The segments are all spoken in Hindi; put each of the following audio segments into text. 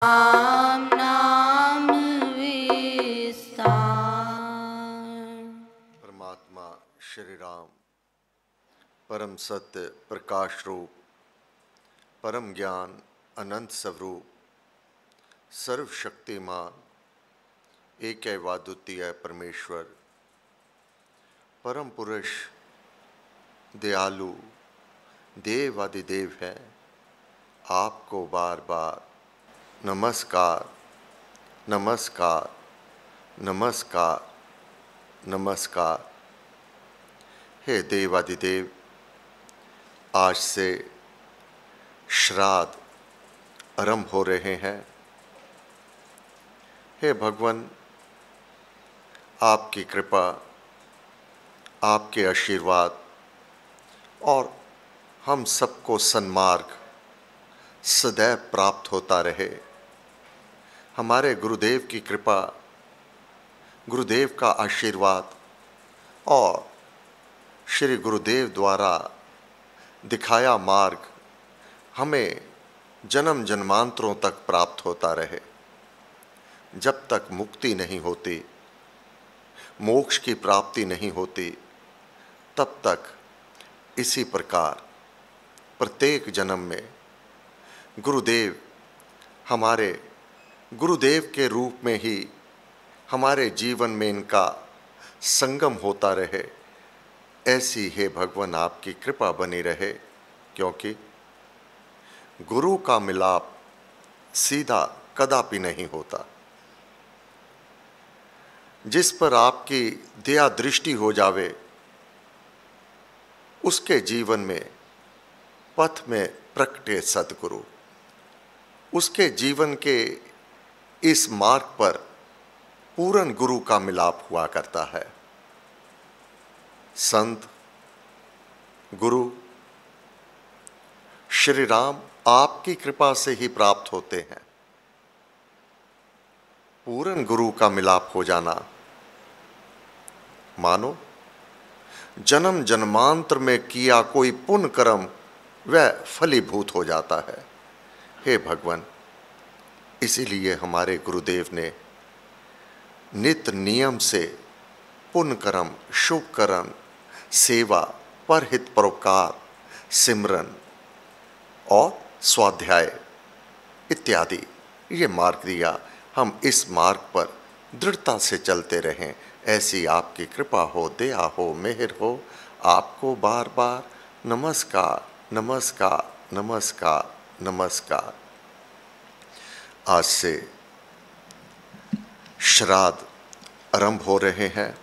राम नाम विस्तार। परमात्मा श्री राम परम सत्य प्रकाश रूप, परम ज्ञान अनंत स्वरूप, सर्वशक्तिमान एकैवाद्वितीय परमेश्वर, परम पुरुष दयालु देवादिदेव है। आपको बार बार नमस्कार नमस्कार नमस्कार नमस्कार। हे देवादिदेव, आज से श्राद्ध आरंभ हो रहे हैं। हे भगवान, आपकी कृपा, आपके आशीर्वाद और हम सबको सन्मार्ग सदैव प्राप्त होता रहे। हमारे गुरुदेव की कृपा, गुरुदेव का आशीर्वाद और श्री गुरुदेव द्वारा दिखाया मार्ग हमें जन्म जन्मांतरों तक प्राप्त होता रहे। जब तक मुक्ति नहीं होती, मोक्ष की प्राप्ति नहीं होती, तब तक इसी प्रकार प्रत्येक जन्म में गुरुदेव हमारे गुरुदेव के रूप में ही हमारे जीवन में इनका संगम होता रहे। ऐसी हे भगवान आपकी कृपा बनी रहे, क्योंकि गुरु का मिलाप सीधा कदापि नहीं होता। जिस पर आपकी दया दृष्टि हो जावे, उसके जीवन में पथ में प्रकटे सद्गुरु, उसके जीवन के इस मार्ग पर पूर्ण गुरु का मिलाप हुआ करता है। संत गुरु श्री राम आपकी कृपा से ही प्राप्त होते हैं। पूर्ण गुरु का मिलाप हो जाना मानो जन्म जन्मांतर में किया कोई पुण्य कर्म वह फलीभूत हो जाता है। हे भगवान, इसीलिए हमारे गुरुदेव ने नित्य नियम से पुण्य कर्म, शुभ कर्म, सेवा, परहित परोपकार, सिमरन और स्वाध्याय इत्यादि ये मार्ग दिया। हम इस मार्ग पर दृढ़ता से चलते रहें। ऐसी आपकी कृपा हो, दया हो, मेहर हो। आपको बार बार नमस्कार नमस्कार नमस्कार नमस्कार। आज से श्राद्ध आरंभ हो रहे हैं।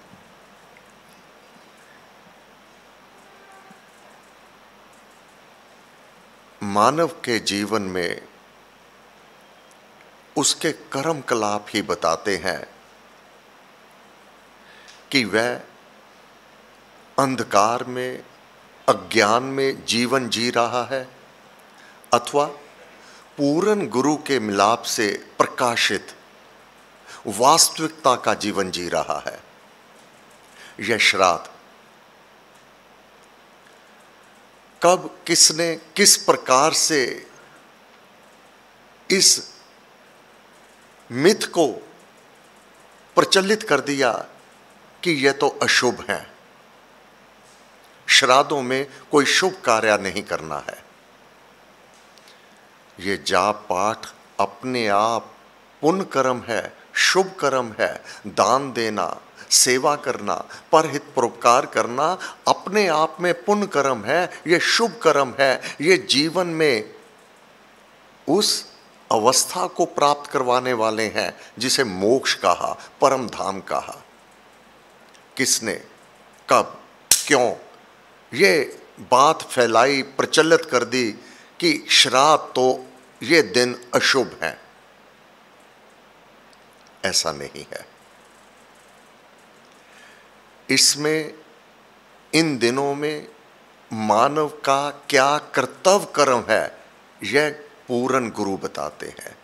मानव के जीवन में उसके कर्म कलाप ही बताते हैं कि वह अंधकार में, अज्ञान में जीवन जी रहा है अथवा पूर्ण गुरु के मिलाप से प्रकाशित वास्तविकता का जीवन जी रहा है। यह श्राद्ध कब किसने किस प्रकार से इस मिथ को प्रचलित कर दिया कि यह तो अशुभ है, श्राद्धों में कोई शुभ कार्य नहीं करना है। ये जाप पाठ अपने आप पुण्य कर्म है, शुभ कर्म है। दान देना, सेवा करना, परहित परोपकार करना अपने आप में पुण्य कर्म है, ये शुभ कर्म है। ये जीवन में उस अवस्था को प्राप्त करवाने वाले हैं जिसे मोक्ष कहा, परम धाम कहा। किसने, कब, क्यों ये बात फैलाई, प्रचलित कर दी कि श्राद्ध तो ये दिन अशुभ है? ऐसा नहीं है। इसमें इन दिनों में मानव का क्या कर्तव्य कर्म है, यह पूर्ण गुरु बताते हैं।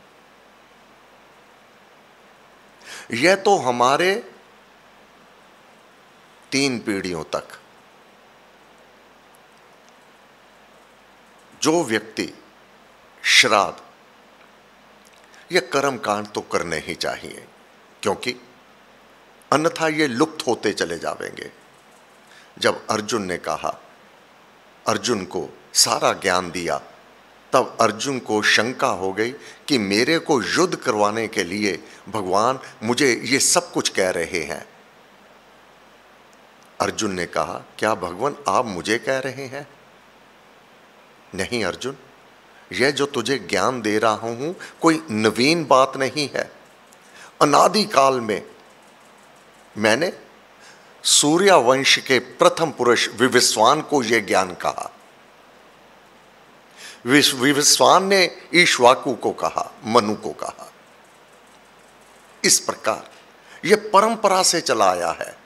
यह तो हमारे 3 पीढ़ियों तक जो व्यक्ति श्राद्ध ये कर्म कांड तो करने ही चाहिए, क्योंकि अन्यथा ये लुप्त होते चले जाएंगे। जब अर्जुन ने कहा, अर्जुन को सारा ज्ञान दिया, तब अर्जुन को शंका हो गई कि मेरे को युद्ध करवाने के लिए भगवान मुझे ये सब कुछ कह रहे हैं। अर्जुन ने कहा, क्या भगवान आप मुझे कह रहे हैं? नहीं अर्जुन, यह जो तुझे ज्ञान दे रहा हूं कोई नवीन बात नहीं है। अनादि काल में मैंने सूर्यवंश के प्रथम पुरुष विवस्वान को यह ज्ञान कहा। विवस्वान ने ईक्ष्वाकु को कहा, मनु को कहा। इस प्रकार यह परंपरा से चला आया है।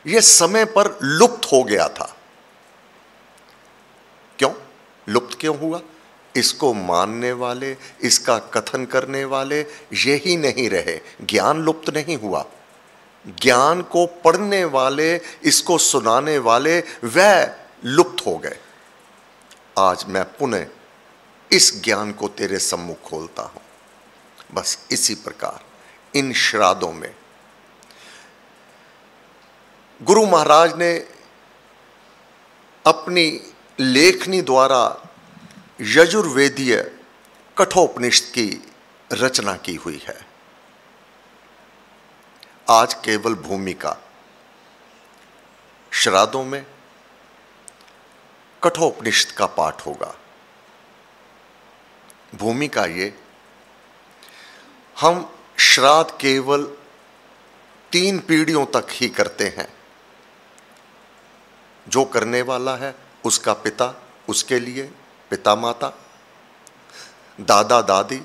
यह समय पर लुप्त हो गया था। क्यों लुप्त क्यों हुआ? इसको मानने वाले, इसका कथन करने वाले यही नहीं रहे। ज्ञान लुप्त नहीं हुआ, ज्ञान को पढ़ने वाले, इसको सुनाने वाले वह लुप्त हो गए। आज मैं पुनः इस ज्ञान को तेरे सम्मुख खोलता हूं। बस इसी प्रकार इन श्राद्धों में गुरु महाराज ने अपनी लेखनी द्वारा यजुर्वेदीय कठोपनिषद की रचना की हुई है। आज केवल भूमिका, श्राद्धों में कठोपनिषद का पाठ होगा। भूमिका ये, हम श्राद्ध केवल 3 पीढ़ियों तक ही करते हैं। जो करने वाला है उसका पिता, उसके लिए पिता माता, दादा दादी,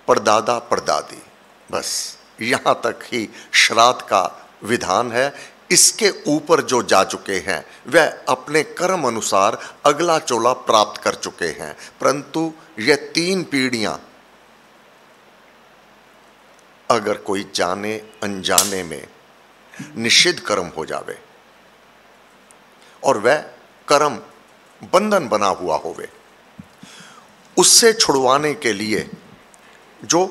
परदादा परदादी, बस यहां तक ही श्राद्ध का विधान है। इसके ऊपर जो जा चुके हैं वह अपने कर्म अनुसार अगला चोला प्राप्त कर चुके हैं। परंतु यह 3 पीढ़ियां अगर कोई जाने अनजाने में निषिद्ध कर्म हो जावे और वह कर्म बंधन बना हुआ होवे, उससे छुड़वाने के लिए जो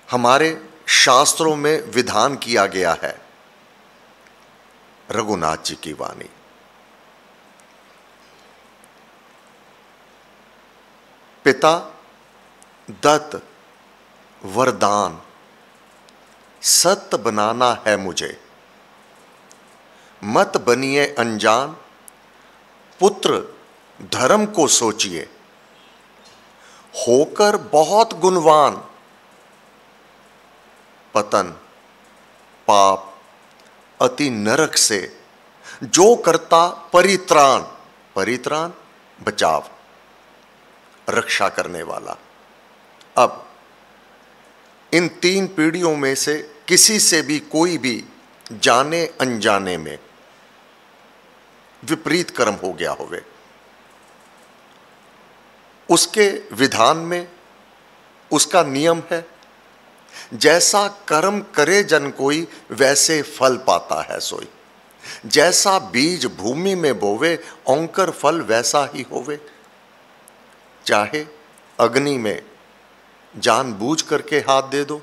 हमारे शास्त्रों में विधान किया गया है, रघुनाथ जी की वाणी, पिता दत्त वरदान, सत्य बनाना है मुझे, मत बनिए अनजान, पुत्र धर्म को सोचिए, होकर बहुत गुणवान, पतन पाप अति नरक से जो करता परित्राण, परित्राण बचाव, रक्षा करने वाला। अब इन 3 पीढ़ियों में से किसी से भी कोई भी जाने अनजाने में विपरीत कर्म हो गया होवे, उसके विधान में उसका नियम है, जैसा कर्म करे जन कोई वैसे फल पाता है सोई। जैसा बीज भूमि में बोवे औंकर फल वैसा ही होवे। चाहे अग्नि में जानबूझ करके हाथ दे दो,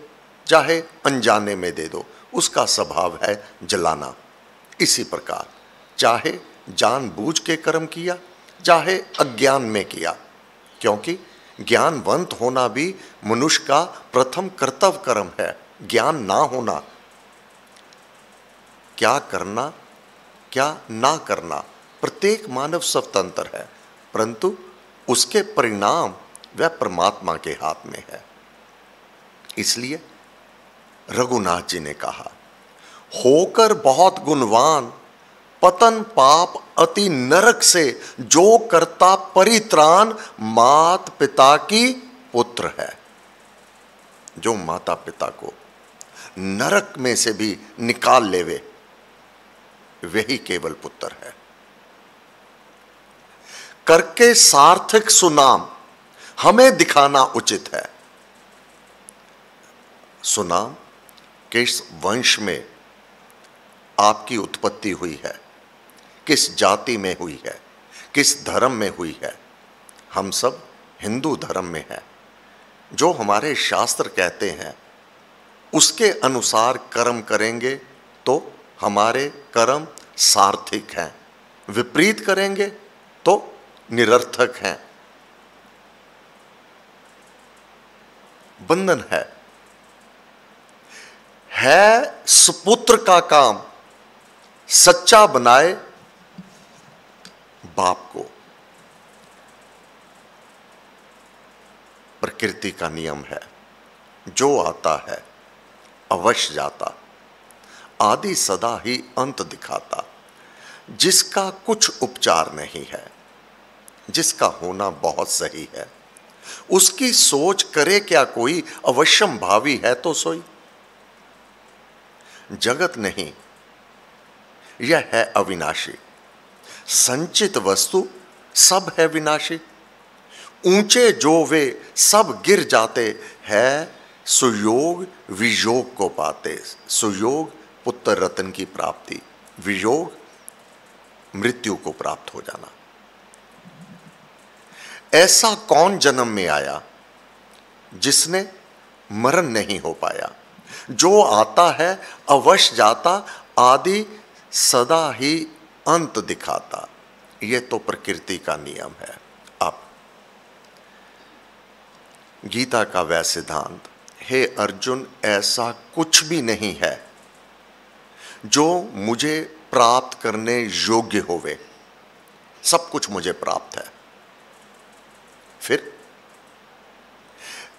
चाहे अनजाने में दे दो, उसका स्वभाव है जलाना। इसी प्रकार चाहे जानबूझ के कर्म किया, चाहे अज्ञान में किया, क्योंकि ज्ञानवंत होना भी मनुष्य का प्रथम कर्तव्य कर्म है। ज्ञान ना होना, क्या करना क्या ना करना, प्रत्येक मानव स्वतंत्र है, परंतु उसके परिणाम वह परमात्मा के हाथ में है। इसलिए रघुनाथ जी ने कहा, होकर बहुत गुणवान, पतन पाप अति नरक से जो करता परित्राण, मात पिता की पुत्र है। जो माता पिता को नरक में से भी निकाल लेवे वही केवल पुत्र है। करके सार्थक सुनाम हमें दिखाना उचित है। सुनाम किस वंश में आपकी उत्पत्ति हुई है, किस जाति में हुई है, किस धर्म में हुई है। हम सब हिंदू धर्म में हैं। जो हमारे शास्त्र कहते हैं उसके अनुसार कर्म करेंगे तो हमारे कर्म सार्थक हैं, विपरीत करेंगे तो निरर्थक हैं। बंधन है सुपुत्र का काम सच्चा बनाए बाप को। प्रकृति का नियम है, जो आता है अवश्य जाता, आदि सदा ही अंत दिखाता। जिसका कुछ उपचार नहीं है, जिसका होना बहुत सही है, उसकी सोच करे क्या कोई, अवश्यम भावी है तो सोई। जगत नहीं, यह है अविनाशी, संचित वस्तु सब है विनाशी। ऊंचे जो वे सब गिर जाते हैं, सुयोग वियोग को पाते। सुयोग पुत्र रत्न की प्राप्ति, वियोग मृत्यु को प्राप्त हो जाना। ऐसा कौन जन्म में आया जिसने मरण नहीं हो पाया। जो आता है अवश्य जाता, आदि सदा ही अंत दिखाता। यह तो प्रकृति का नियम है। अब गीता का वह सिद्धांत, हे अर्जुन ऐसा कुछ भी नहीं है जो मुझे प्राप्त करने योग्य होवे, सब कुछ मुझे प्राप्त है। फिर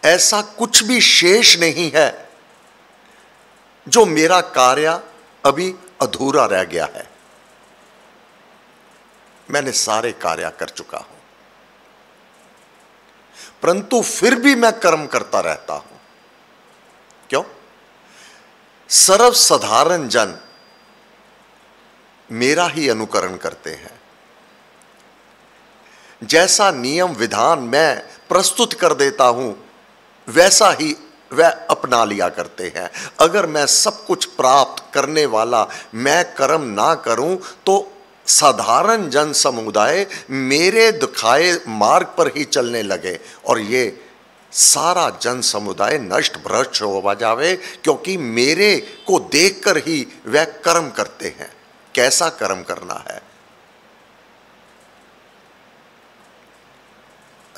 ऐसा कुछ भी शेष नहीं है जो मेरा कार्य अभी अधूरा रह गया है। मैंने सारे कार्य कर चुका हूं, परंतु फिर भी मैं कर्म करता रहता हूं। क्यों? सर्वसाधारण जन मेरा ही अनुकरण करते हैं। जैसा नियम विधान मैं प्रस्तुत कर देता हूं, वैसा ही वह अपना लिया करते हैं। अगर मैं सब कुछ प्राप्त करने वाला मैं कर्म ना करूं, तो साधारण जन समुदाय मेरे दिखाए मार्ग पर ही चलने लगे और ये सारा जन समुदाय नष्ट भ्रष्ट हो जावे, क्योंकि मेरे को देखकर ही वह कर्म करते हैं। कैसा कर्म करना है?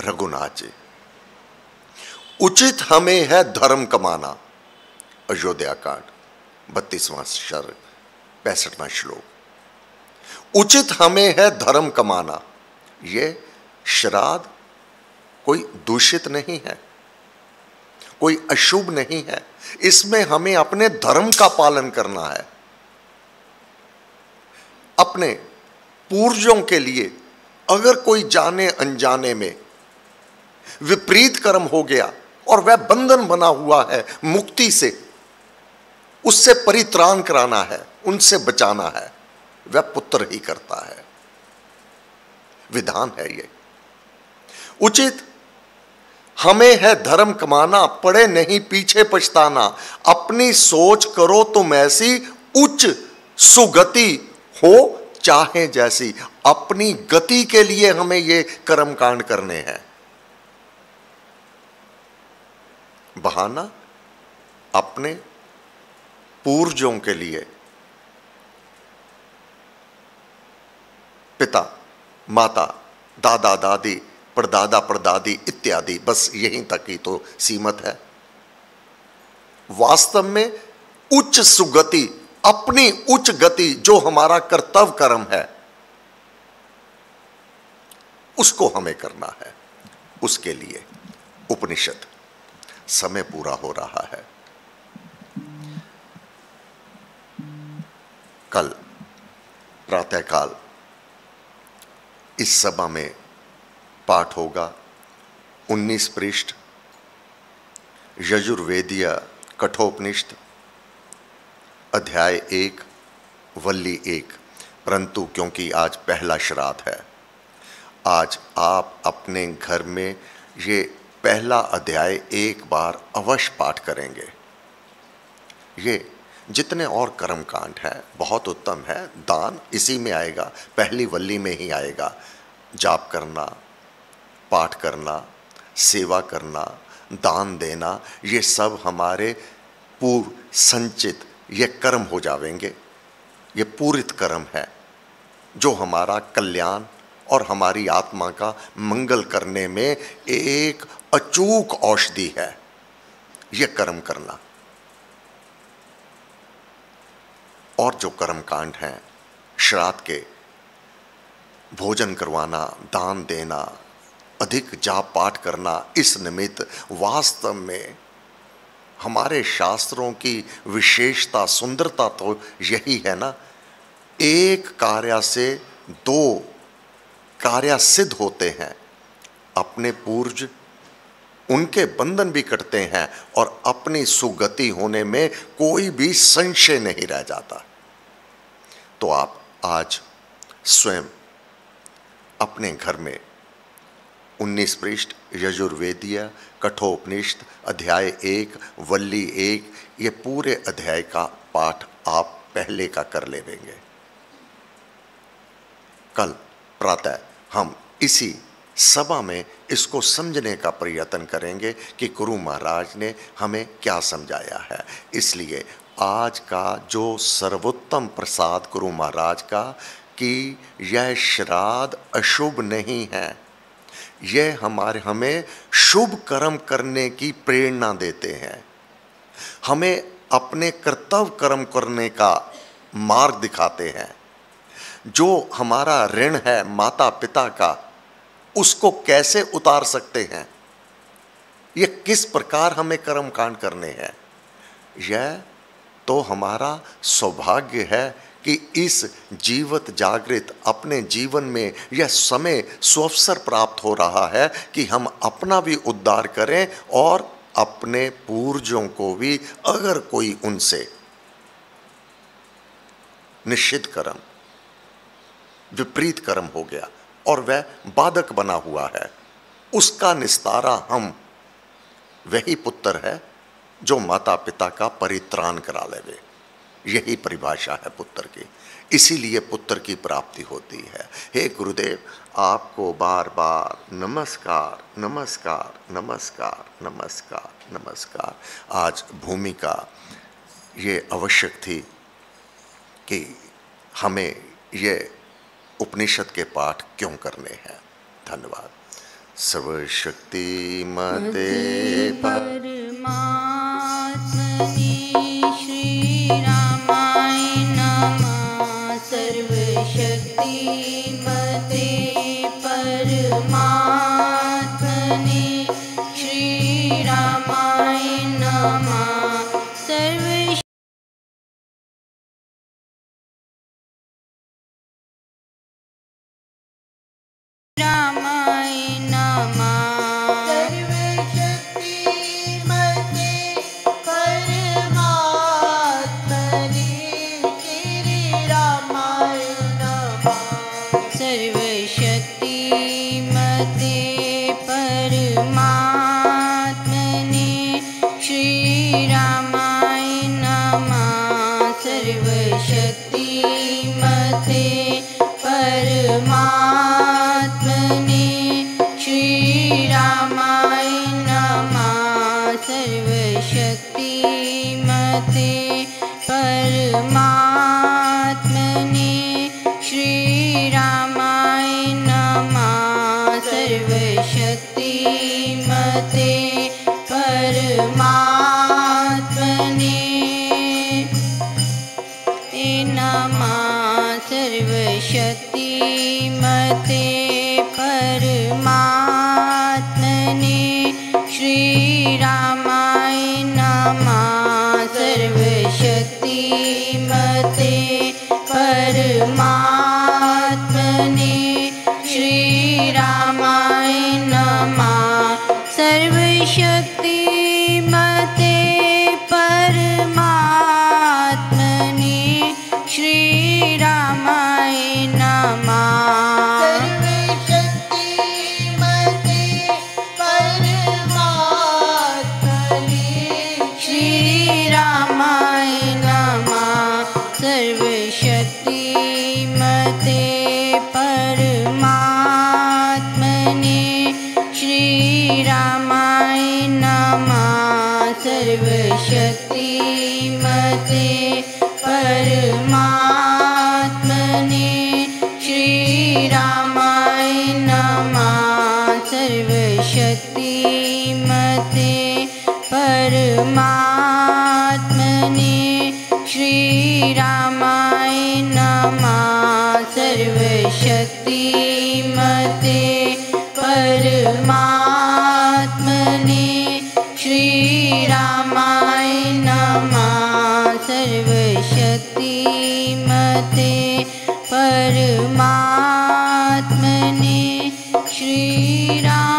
रघुनाथ जी, उचित हमें है धर्म कमाना। अयोध्या कांड 32वां सर्ग 65वां श्लोक। उचित हमें है धर्म कमाना। ये श्राद्ध कोई दूषित नहीं है, कोई अशुभ नहीं है। इसमें हमें अपने धर्म का पालन करना है। अपने पूर्वजों के लिए अगर कोई जाने अनजाने में विपरीत कर्म हो गया और वह बंधन बना हुआ है मुक्ति से, उससे परित्राण कराना है, उनसे बचाना है, वह पुत्र ही करता है। विधान है ये। उचित हमें है धर्म कमाना, पड़े नहीं पीछे पछताना। अपनी सोच करो तुम ऐसी, उच्च सुगति हो चाहे जैसी। अपनी गति के लिए हमें ये कर्म कांड करने हैं। बहाना अपने पूर्वजों के लिए, पिता माता दादा दादी परदादा परदादी इत्यादि, बस यहीं तक ही तो सीमित है। वास्तव में उच्च सुगति, अपनी उच्च गति जो हमारा कर्तव्य कर्म है, उसको हमें करना है। उसके लिए उपनिषद। समय पूरा हो रहा है। कल प्रातःकाल इस सभा में पाठ होगा 19 पृष्ठ यजुर्वेदीय कठोपनिषद अध्याय 1 वल्ली 1। परंतु क्योंकि आज पहला श्राद्ध है, आज आप अपने घर में ये पहला अध्याय एक बार अवश्य पाठ करेंगे। ये जितने और कर्म कांड है बहुत उत्तम है। दान इसी में आएगा, पहली वल्ली में ही आएगा। जाप करना, पाठ करना, सेवा करना, दान देना, ये सब हमारे पूर्व संचित ये कर्म हो जाएंगे। ये पूरित कर्म है जो हमारा कल्याण और हमारी आत्मा का मंगल करने में एक अचूक औषधि है, ये कर्म करना। और जो कर्म कांड हैं, श्राद्ध के, भोजन करवाना, दान देना, अधिक जाप पाठ करना, इस निमित्त वास्तव में हमारे शास्त्रों की विशेषता, सुंदरता तो यही है ना, एक कार्य से दो कार्य सिद्ध होते हैं। अपने पूर्वज, उनके बंधन भी कटते हैं और अपनी सुगति होने में कोई भी संशय नहीं रह जाता। तो आप आज स्वयं अपने घर में 19 पृष्ठ यजुर्वेदीय कठोपनिषद अध्याय 1 वल्ली 1 ये पूरे अध्याय का पाठ आप पहले का कर लेंगे। कल प्रातः हम इसी सभा में इसको समझने का प्रयत्न करेंगे कि गुरु महाराज ने हमें क्या समझाया है। इसलिए आज का जो सर्वोत्तम प्रसाद गुरु महाराज का कि यह श्राद्ध अशुभ नहीं है, यह हमें शुभ कर्म करने की प्रेरणा देते हैं, हमें अपने कर्तव्य कर्म करने का मार्ग दिखाते हैं। जो हमारा ऋण है माता पिता का, उसको कैसे उतार सकते हैं, ये किस प्रकार हमें कर्म कांड करने हैं, यह तो हमारा सौभाग्य है कि इस जीवित जागृत अपने जीवन में यह समय सुअवसर प्राप्त हो रहा है कि हम अपना भी उद्धार करें और अपने पूर्वजों को भी, अगर कोई उनसे निषिद्ध कर्म, विपरीत कर्म हो गया और वह बाधक बना हुआ है, उसका निस्तारा हम, वही पुत्र है जो माता पिता का परित्राण करा लेवे। यही परिभाषा है पुत्र की, इसीलिए पुत्र की प्राप्ति होती है। हे गुरुदेव, आपको बार बार नमस्कार नमस्कार नमस्कार नमस्कार नमस्कार। आज भूमिका ये आवश्यक थी कि हमें ये उपनिषद के पाठ क्यों करने हैं। धन्यवाद। सर्वशक्ति मते श्री रामाय नमः। सर्वशक्ति मते परमात्मने श्री रामाय नमः। रामाय नमः। सर्वशक्ति मते परमात्मने श्री रामाय नमः। सर्वशक्ति मते परमात्मने श्री रामाय नमः। सर्वशक्ति मते परमात्मने श्री रामाय नमः। सर्वशक्ति मते परमात्मने श्री रामाय नमः। सर्वशक्ति मते परमात्मने नमः। सर्वशक्ति मते परमात्मने श्री रामाय नमः। सर्वशक्ति मते परमात्मने श्री रामाय नमः। सर्वशक्ति मते परमात्मने श्री रामाय नमः। सर्वशक्ति मते परमात्मने सर्वशक्तिमते परमात्मने श्रीरामाय नमः। सर्वशक्तिमते परमात्मने श्रीरामाय नमः। सर्वशक्तिमते परमात्मने श्रीरामाय नमः। सर्वशक्तिमते परमात्मने श्रीराम